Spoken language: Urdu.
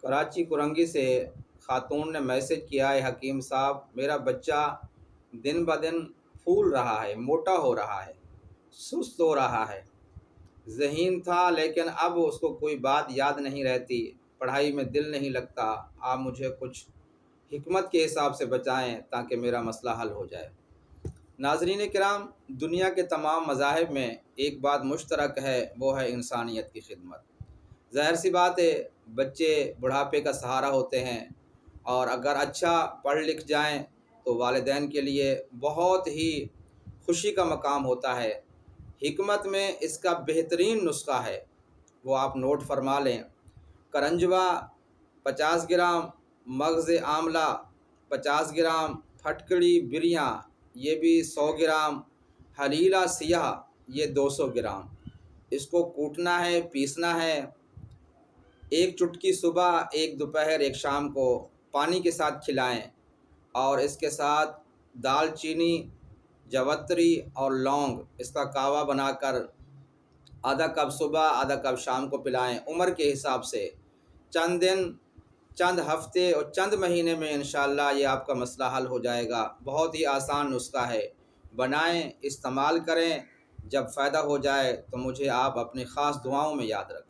کراچی کرنگی سے خاتون نے میسج کیا ہے، حکیم صاحب میرا بچہ دن بدن پھول رہا ہے، موٹا ہو رہا ہے، سست ہو رہا ہے، ذہین تھا لیکن اب اس کو کوئی بات یاد نہیں رہتی، پڑھائی میں دل نہیں لگتا، آپ مجھے کچھ حکمت کے حساب سے بچائیں تاکہ میرا مسئلہ حل ہو جائے۔ ناظرین کرام، دنیا کے تمام مذاہب میں ایک بات مشترک ہے، وہ ہے انسانیت کی خدمت۔ ظاہر سی بات ہے، بچے بڑھاپے کا سہارا ہوتے ہیں، اور اگر اچھا پڑھ لکھ جائیں تو والدین کے لیے بہت ہی خوشی کا مقام ہوتا ہے۔ حکمت میں اس کا بہترین نسخہ ہے، وہ آپ نوٹ فرما لیں۔ کرنجوا 50 گرام، مغز آملہ 50 گرام، پھٹکڑی بریاں یہ بھی 100 گرام، حلیلہ سیاہ یہ 200 گرام۔ اس کو کوٹنا ہے، پیسنا ہے، ایک چٹکی صبح، ایک دوپہر، ایک شام کو پانی کے ساتھ کھلائیں، اور اس کے ساتھ دال چینی، جوتری اور لونگ اس کا کہوہ بنا کر آدھا کپ صبح آدھا کپ شام کو پلائیں۔ عمر کے حساب سے چند دن، چند ہفتے اور چند مہینے میں انشاءاللہ یہ آپ کا مسئلہ حل ہو جائے گا۔ بہت ہی آسان نسخہ ہے، بنائیں، استعمال کریں، جب فائدہ ہو جائے تو مجھے آپ اپنی خاص دعاؤں میں یاد رکھیں۔